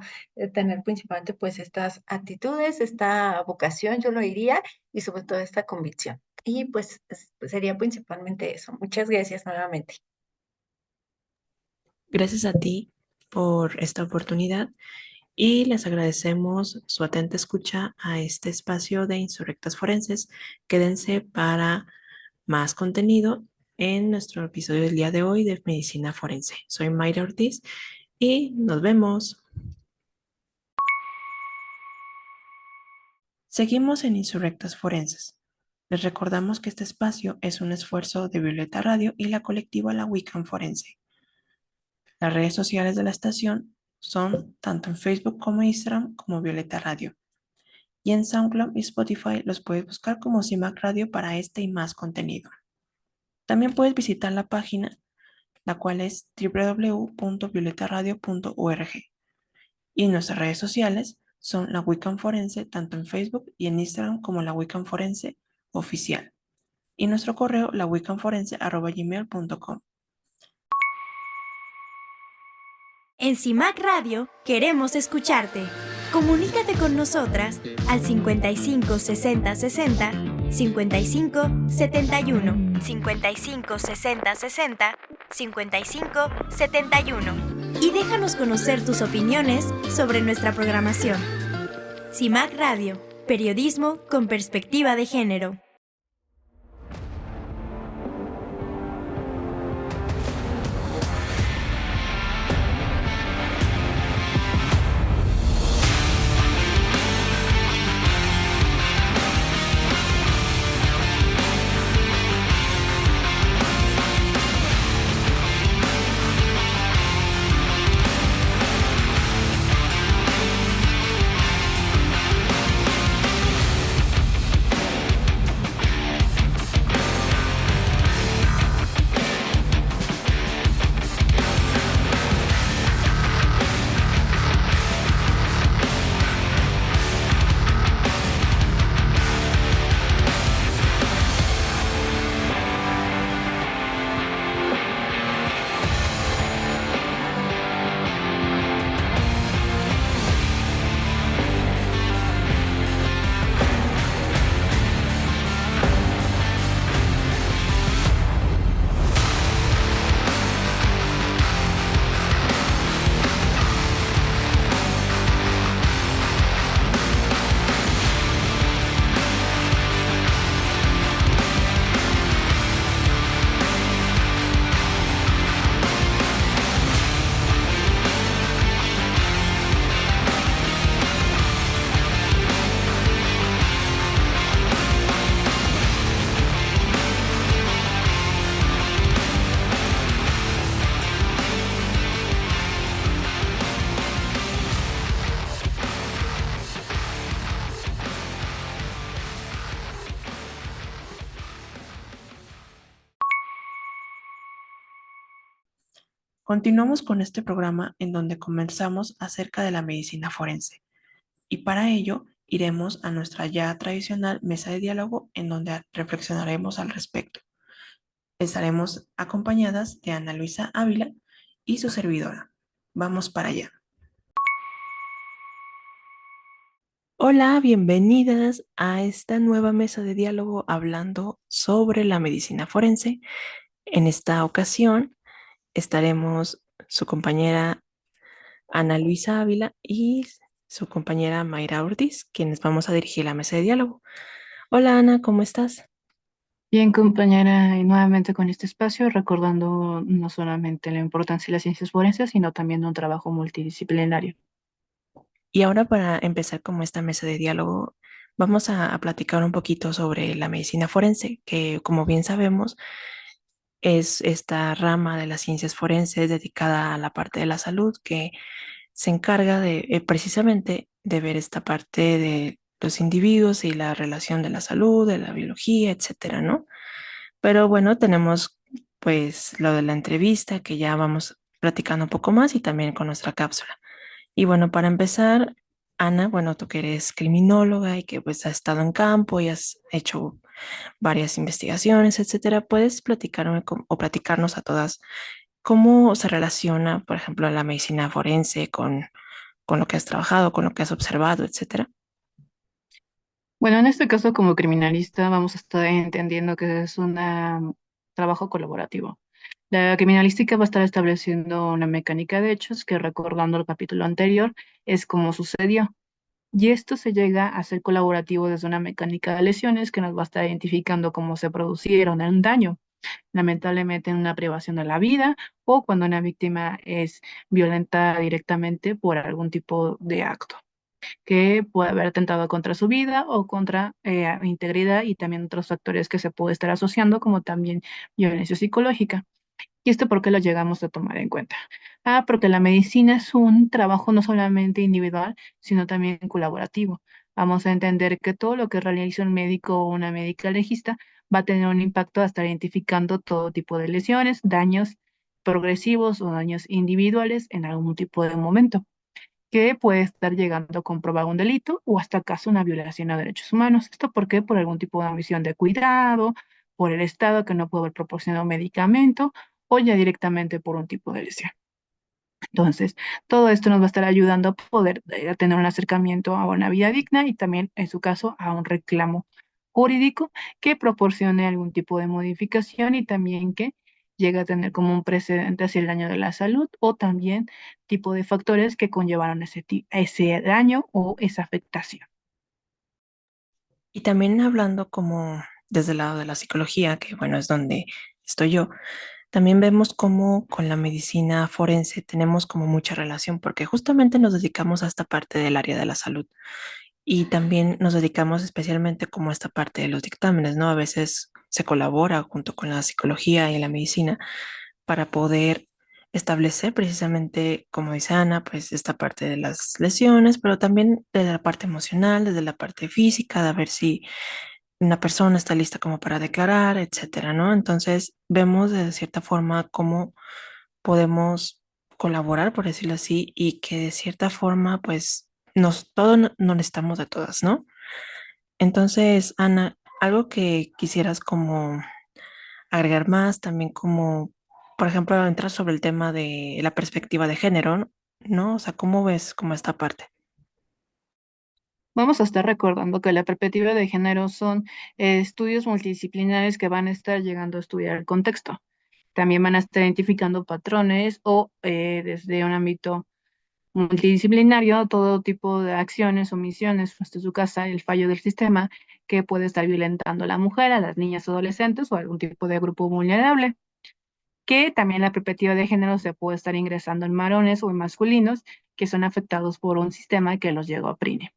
tener principalmente pues estas actitudes, esta vocación, yo lo diría, y sobre todo esta convicción. Y pues sería principalmente eso. Muchas gracias nuevamente. Gracias a ti por esta oportunidad y les agradecemos su atenta escucha a este espacio de Insurrectas Forenses. Quédense para más contenido en nuestro episodio del día de hoy de Medicina Forense. Soy Mayra Ortiz y nos vemos. Seguimos en Insurrectas Forenses. Les recordamos que este espacio es un esfuerzo de Violeta Radio y la colectiva La Wiccan Forense. Las redes sociales de la estación son tanto en Facebook como Instagram como Violeta Radio. Y en SoundCloud y Spotify los puedes buscar como CIMAC Radio para este y más contenido. También puedes visitar la página, la cual es www.violetaradio.org. Y nuestras redes sociales son La Wiccan Forense tanto en Facebook y en Instagram como La Wiccan Forense Oficial. Y nuestro correo lawiccanforense@gmail.com. En CIMAC Radio queremos escucharte. Comunícate con nosotras al 55 60 60 55 71 55 60 60 55 71 y déjanos conocer tus opiniones sobre nuestra programación. CIMAC Radio, periodismo con perspectiva de género. Continuamos con este programa en donde conversamos acerca de la medicina forense y para ello iremos a nuestra ya tradicional mesa de diálogo en donde reflexionaremos al respecto. Estaremos acompañadas de Ana Luisa Ávila y su servidora. Vamos para allá. Hola, bienvenidas a esta nueva mesa de diálogo hablando sobre la medicina forense. En esta ocasión estaremos su compañera Ana Luisa Ávila y su compañera Mayra Ortiz, quienes vamos a dirigir la mesa de diálogo. Hola Ana, ¿cómo estás? Bien, compañera, y nuevamente con este espacio, recordando no solamente la importancia de las ciencias forenses, sino también un trabajo multidisciplinario. Y ahora para empezar como esta mesa de diálogo, vamos a platicar un poquito sobre la medicina forense, que como bien sabemos es esta rama de las ciencias forenses dedicada a la parte de la salud que se encarga de precisamente de ver esta parte de los individuos y la relación de la salud, de la biología, etcétera, ¿no? Pero bueno, tenemos pues lo de la entrevista que ya vamos platicando un poco más y también con nuestra cápsula. Y bueno, para empezar, Ana, bueno, tú que eres criminóloga y que pues has estado en campo y has hecho varias investigaciones, etcétera, ¿puedes platicarme o platicarnos a todas cómo se relaciona, por ejemplo, la medicina forense con lo que has trabajado, con lo que has observado, etcétera? Bueno, en este caso, como criminalista, vamos a estar entendiendo que es un trabajo colaborativo. La criminalística va a estar estableciendo una mecánica de hechos que, recordando el capítulo anterior, es como sucedió. Y esto se llega a ser colaborativo desde una mecánica de lesiones que nos va a estar identificando cómo se producieron el daño, lamentablemente en una privación de la vida o cuando una víctima es violentada directamente por algún tipo de acto que puede haber atentado contra su vida o contra integridad y también otros factores que se puede estar asociando como también violencia psicológica. ¿Y esto por qué lo llegamos a tomar en cuenta? Porque la medicina es un trabajo no solamente individual, sino también colaborativo. Vamos a entender que todo lo que realiza un médico o una médica legista va a tener un impacto a estar identificando todo tipo de lesiones, daños progresivos o daños individuales en algún tipo de momento que puede estar llegando a comprobar un delito o hasta acaso una violación a derechos humanos. ¿Esto por qué? Por algún tipo de omisión de cuidado, por el Estado que no puede haber proporcionado medicamento o ya directamente por un tipo de lesión. Entonces, todo esto nos va a estar ayudando a poder a tener un acercamiento a una vida digna y también, en su caso, a un reclamo jurídico que proporcione algún tipo de modificación y también que llegue a tener como un precedente hacia el daño de la salud o también tipo de factores que conllevaron ese daño o esa afectación. Y también hablando como desde el lado de la psicología, que bueno, es donde estoy yo, también vemos cómo con la medicina forense tenemos como mucha relación, porque justamente nos dedicamos a esta parte del área de la salud y también nos dedicamos especialmente como a esta parte de los dictámenes, ¿no? A veces se colabora junto con la psicología y la medicina para poder establecer precisamente, como dice Ana, pues esta parte de las lesiones, pero también desde la parte emocional, desde la parte física, de ver si una persona está lista como para declarar, etcétera, ¿no? Entonces vemos de cierta forma cómo podemos colaborar, por decirlo así, y que de cierta forma, pues, todos no necesitamos de todas, ¿no? Entonces, Ana, algo que quisieras como agregar más, también como, por ejemplo, entrar sobre el tema de la perspectiva de género, ¿no? O sea, ¿cómo ves como esta parte? Vamos a estar recordando que la perspectiva de género son estudios multidisciplinares que van a estar llegando a estudiar el contexto. También van a estar identificando patrones o desde un ámbito multidisciplinario, todo tipo de acciones, omisiones, hasta su casa, el fallo del sistema que puede estar violentando a la mujer, a las niñas, adolescentes o algún tipo de grupo vulnerable. Que también la perspectiva de género se puede estar ingresando en varones o en masculinos que son afectados por un sistema que los llegó a oprimir.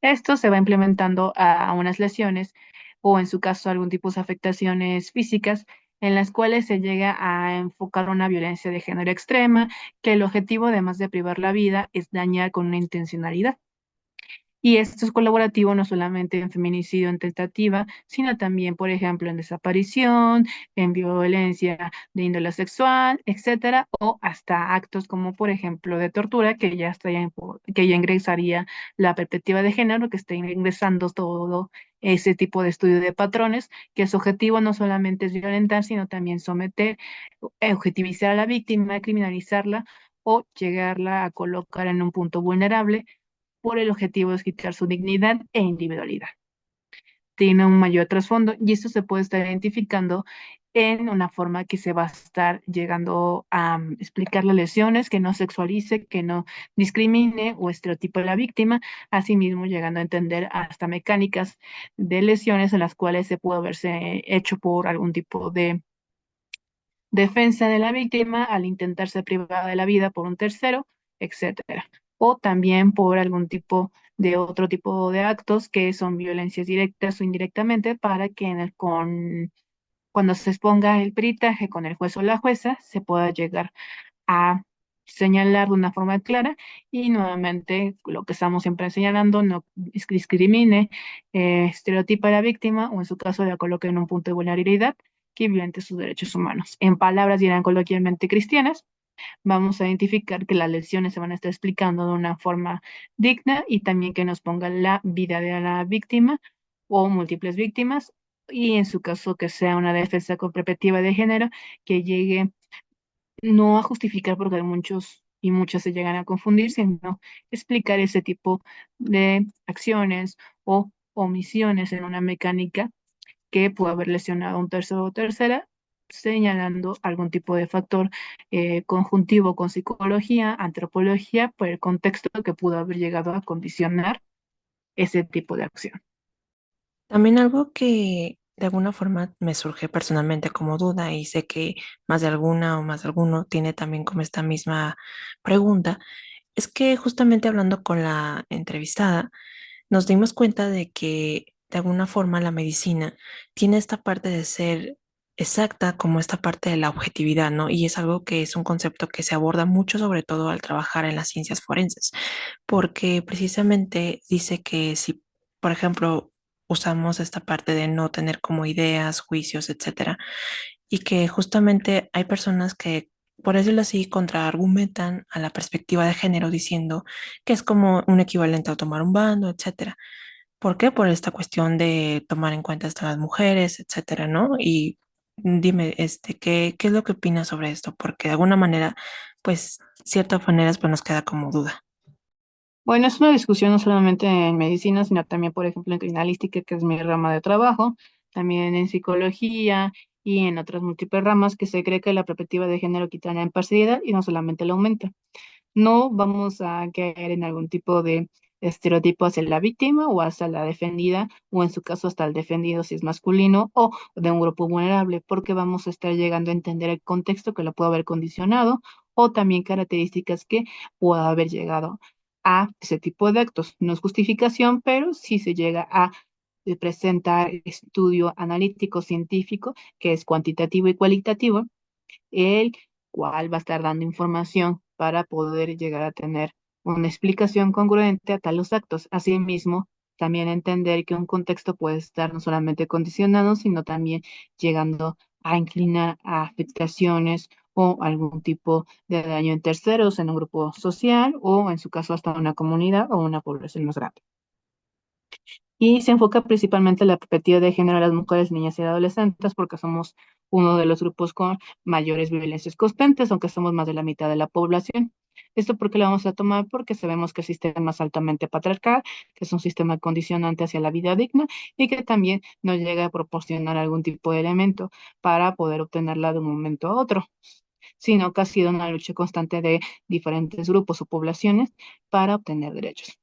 Esto se va implementando a unas lesiones o en su caso algún tipo de afectaciones físicas en las cuales se llega a enfocar una violencia de género extrema, que el objetivo, además de privar la vida, es dañar con una intencionalidad. Y esto es colaborativo no solamente en feminicidio en tentativa, sino también, por ejemplo, en desaparición, en violencia de índole sexual, etcétera, o hasta actos como, por ejemplo, de tortura, que ya ingresaría la perspectiva de género, que está ingresando todo ese tipo de estudio de patrones, que su objetivo no solamente es violentar, sino también someter, objetivizar a la víctima, criminalizarla o llegarla a colocar en un punto vulnerable por el objetivo de quitar su dignidad e individualidad. Tiene un mayor trasfondo y esto se puede estar identificando en una forma que se va a estar llegando a explicar las lesiones, que no sexualice, que no discrimine o estereotipe a la víctima, asimismo llegando a entender hasta mecánicas de lesiones en las cuales se puede haberse hecho por algún tipo de defensa de la víctima al intentar ser privada de la vida por un tercero, etcétera. O también por algún tipo de otro tipo de actos que son violencias directas o indirectamente para que cuando se exponga el peritaje con el juez o la jueza se pueda llegar a señalar de una forma clara y nuevamente lo que estamos siempre señalando, no discrimine, estereotipa a la víctima o en su caso la coloque en un punto de vulnerabilidad que violente sus derechos humanos. En palabras dirán coloquialmente cristianas, vamos a identificar que las lesiones se van a estar explicando de una forma digna y también que nos ponga la vida de la víctima o múltiples víctimas y en su caso que sea una defensa con perspectiva de género que llegue no a justificar porque hay muchos y muchas se llegan a confundir, sino explicar ese tipo de acciones o omisiones en una mecánica que puede haber lesionado a un tercero o tercera, señalando algún tipo de factor conjuntivo con psicología, antropología, por el contexto que pudo haber llegado a condicionar ese tipo de acción. También algo que de alguna forma me surge personalmente como duda y sé que más de alguna o más de alguno tiene también como esta misma pregunta, es que justamente hablando con la entrevistada, nos dimos cuenta de que de alguna forma la medicina tiene esta parte de ser exacta como esta parte de la objetividad, ¿no? Y es algo que es un concepto que se aborda mucho, sobre todo al trabajar en las ciencias forenses, porque precisamente dice que si, por ejemplo, usamos esta parte de no tener como ideas, juicios, etcétera, y que justamente hay personas que, por decirlo así, contraargumentan a la perspectiva de género diciendo que es como un equivalente a tomar un bando, etcétera. ¿Por qué? Por esta cuestión de tomar en cuenta hasta las mujeres, etcétera, ¿no? Y dime, ¿qué es lo que opinas sobre esto? Porque de alguna manera, pues, ciertas maneras, pues nos queda como duda. Bueno, es una discusión no solamente en medicina, sino también, por ejemplo, en criminalística, que es mi rama de trabajo, también en psicología y en otras múltiples ramas que se cree que la perspectiva de género quita la imparcialidad y no solamente la aumenta. No vamos a caer en algún tipo de estereotipo hacia la víctima o hacia la defendida, o en su caso hasta el defendido si es masculino o de un grupo vulnerable, porque vamos a estar llegando a entender el contexto que lo puede haber condicionado o también características que pueda haber llegado a ese tipo de actos. No es justificación, pero sí se llega a presentar estudio analítico científico que es cuantitativo y cualitativo el cual va a estar dando información para poder llegar a tener una explicación congruente a tales actos. Asimismo, también entender que un contexto puede estar no solamente condicionado, sino también llegando a inclinar a afectaciones o algún tipo de daño en terceros en un grupo social o en su caso hasta una comunidad o una población más grande y se enfoca principalmente en la perspectiva de género de las mujeres, niñas y adolescentes, porque somos uno de los grupos con mayores violencias constantes, aunque somos más de la mitad de la población. ¿Esto por qué lo vamos a tomar? Porque sabemos que el sistema es altamente patriarcal, que es un sistema condicionante hacia la vida digna y que también nos llega a proporcionar algún tipo de elemento para poder obtenerla de un momento a otro, sino que ha sido una lucha constante de diferentes grupos o poblaciones para obtener derechos.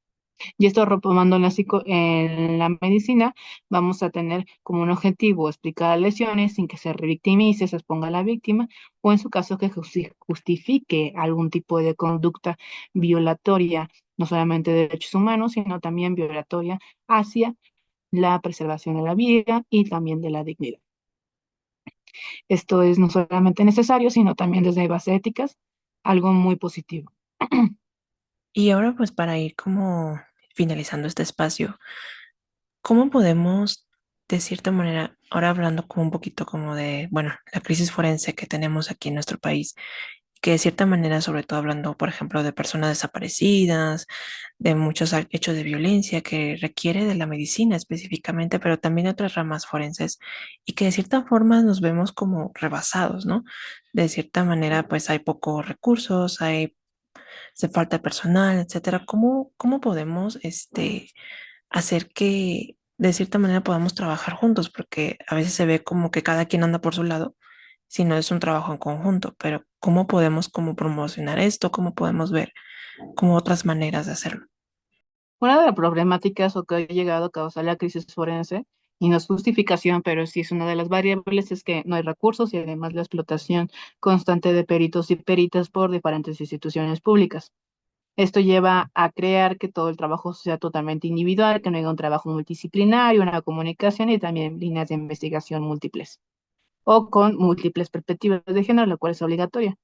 Y esto retomando en la medicina, vamos a tener como un objetivo explicar las lesiones sin que se revictimice, se exponga a la víctima, o en su caso que justifique algún tipo de conducta violatoria, no solamente de derechos humanos, sino también violatoria hacia la preservación de la vida y también de la dignidad. Esto es no solamente necesario, sino también desde bases éticas, algo muy positivo. Y ahora pues para ir como finalizando este espacio, ¿cómo podemos, de cierta manera, ahora hablando como un poquito como de, bueno, la crisis forense que tenemos aquí en nuestro país, que de cierta manera, sobre todo hablando, por ejemplo, de personas desaparecidas, de muchos hechos de violencia que requiere de la medicina específicamente, pero también de otras ramas forenses y que de cierta forma nos vemos como rebasados, ¿no? De cierta manera, pues hay pocos recursos, se falta personal, etcétera. ¿Cómo podemos, hacer que de cierta manera podamos trabajar juntos? Porque a veces se ve como que cada quien anda por su lado, si no es un trabajo en conjunto, pero ¿cómo podemos como promocionar esto? ¿Cómo podemos ver como otras maneras de hacerlo? Una de las problemáticas o que ha llegado a causar la crisis forense, y no es justificación, pero sí es una de las variables, es que no hay recursos y además la explotación constante de peritos y peritas por diferentes instituciones públicas. Esto lleva a crear que todo el trabajo sea totalmente individual, que no haya un trabajo multidisciplinario, una comunicación y también líneas de investigación múltiples o con múltiples perspectivas de género, lo cual es obligatoria,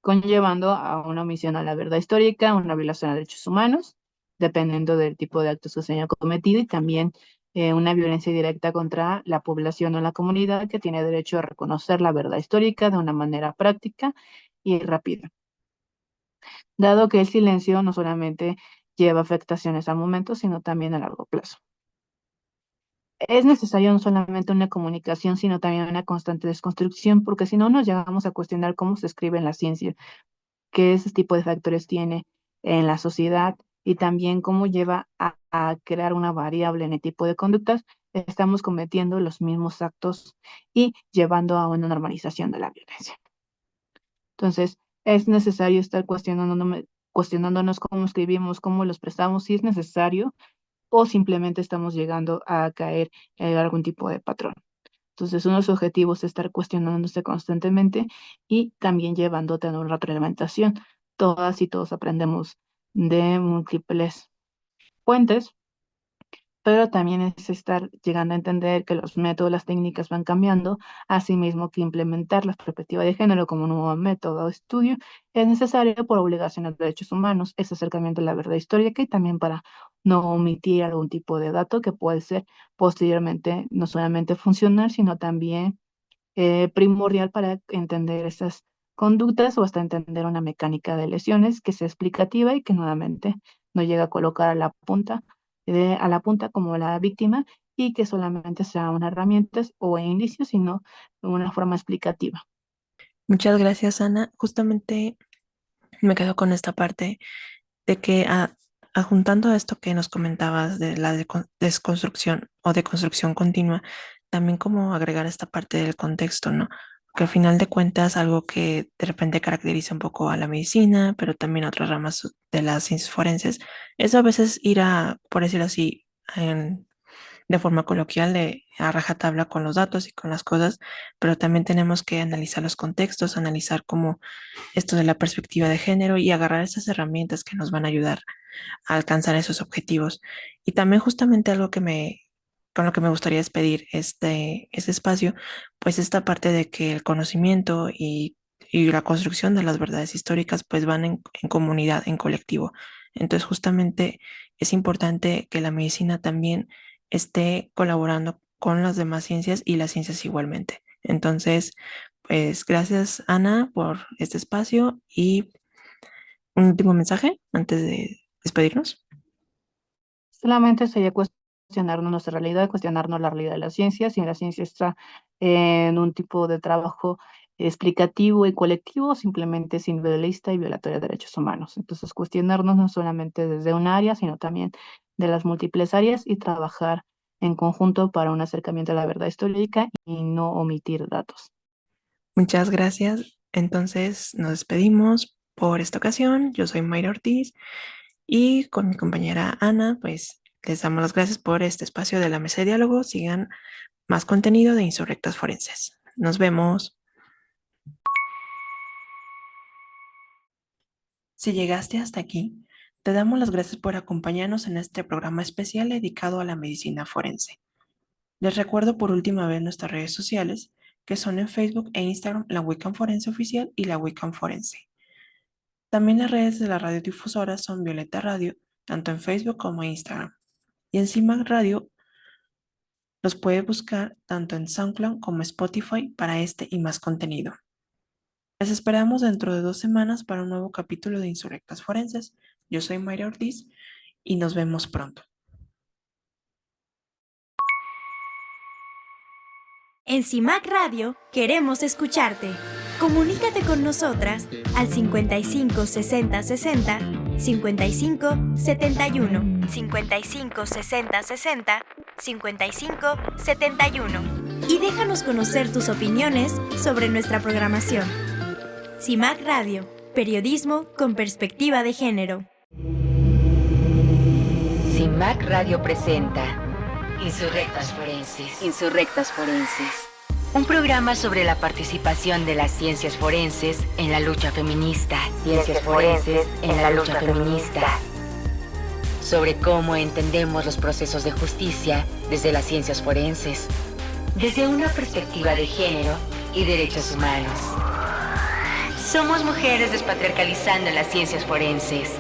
conllevando a una omisión a la verdad histórica, una violación a derechos humanos, dependiendo del tipo de actos que se haya cometido, y también una violencia directa contra la población o la comunidad que tiene derecho a reconocer la verdad histórica de una manera práctica y rápida, dado que el silencio no solamente lleva afectaciones al momento, sino también a largo plazo. Es necesario no solamente una comunicación, sino también una constante desconstrucción, porque si no nos llegamos a cuestionar cómo se escribe en la ciencia, qué ese tipo de factores tiene en la sociedad y también cómo lleva a crear una variable en el tipo de conductas, estamos cometiendo los mismos actos y llevando a una normalización de la violencia. Entonces, es necesario estar cuestionándonos cómo escribimos, cómo los prestamos, si es necesario o simplemente estamos llegando a caer en algún tipo de patrón. Entonces, uno de los objetivos es estar cuestionándose constantemente y también llevándote a una retroalimentación. Todas y todos aprendemos de múltiples fuentes, pero también es estar llegando a entender que los métodos, las técnicas van cambiando, asimismo que implementar la perspectiva de género como un nuevo método de estudio es necesario por obligación de derechos humanos, ese acercamiento a la verdad histórica y también para no omitir algún tipo de dato que puede ser posteriormente no solamente funcional, sino también primordial para entender estas conductas o hasta entender una mecánica de lesiones que sea explicativa y que nuevamente no llega a colocar a la punta como la víctima y que solamente sea una herramienta o indicio, sino una forma explicativa. Muchas gracias, Ana. Justamente me quedo con esta parte de que adjuntando a esto que nos comentabas de la desconstrucción o de construcción continua, también como agregar esta parte del contexto, ¿no? Que al final de cuentas algo que de repente caracteriza un poco a la medicina, pero también a otras ramas de las ciencias forenses, es a veces ir a, por decirlo así, de forma coloquial, a rajatabla con los datos y con las cosas, pero también tenemos que analizar los contextos, analizar como esto de la perspectiva de género y agarrar esas herramientas que nos van a ayudar a alcanzar esos objetivos. Y también justamente algo con lo que me gustaría despedir este espacio, pues esta parte de que el conocimiento y la construcción de las verdades históricas pues van en comunidad, en colectivo. Entonces justamente es importante que la medicina también esté colaborando con las demás ciencias y las ciencias igualmente. Entonces, pues gracias Ana por este espacio y un último mensaje antes de despedirnos. Solamente sería cuestionarnos nuestra realidad, cuestionarnos la realidad de la ciencia, si la ciencia está en un tipo de trabajo explicativo y colectivo, simplemente es individualista y violatoria de derechos humanos. Entonces, cuestionarnos no solamente desde un área, sino también de las múltiples áreas y trabajar en conjunto para un acercamiento a la verdad histórica y no omitir datos. Muchas gracias. Entonces nos despedimos por esta ocasión. Yo soy Mayra Ortiz y con mi compañera Ana, pues les damos las gracias por este espacio de la mesa de diálogo. Sigan más contenido de Insurrectas Forenses. Nos vemos. Si llegaste hasta aquí, te damos las gracias por acompañarnos en este programa especial dedicado a la medicina forense. Les recuerdo por última vez nuestras redes sociales, que son en Facebook e Instagram la Wiccan Forense Oficial y la Wiccan Forense. También las redes de la radiodifusora son Violeta Radio tanto en Facebook como en Instagram. Y en CIMAC Radio los puede buscar tanto en SoundCloud como Spotify para este y más contenido. Les esperamos dentro de 2 semanas para un nuevo capítulo de Insurrectas Forenses. Yo soy Mayra Ortiz y nos vemos pronto. En CIMAC Radio queremos escucharte. Comunícate con nosotras al 55 60 60 55 71 55 60 60 55 71 y déjanos conocer tus opiniones sobre nuestra programación. CIMAC Radio, periodismo con perspectiva de género. CIMAC Radio presenta Insurrectas Forenses. Insurrectas Forenses. Un programa sobre la participación de las ciencias forenses en la lucha feminista. Ciencias forenses en la lucha feminista. Sobre cómo entendemos los procesos de justicia desde las ciencias forenses, desde una perspectiva de género y derechos humanos. Somos mujeres despatriarcalizando las ciencias forenses.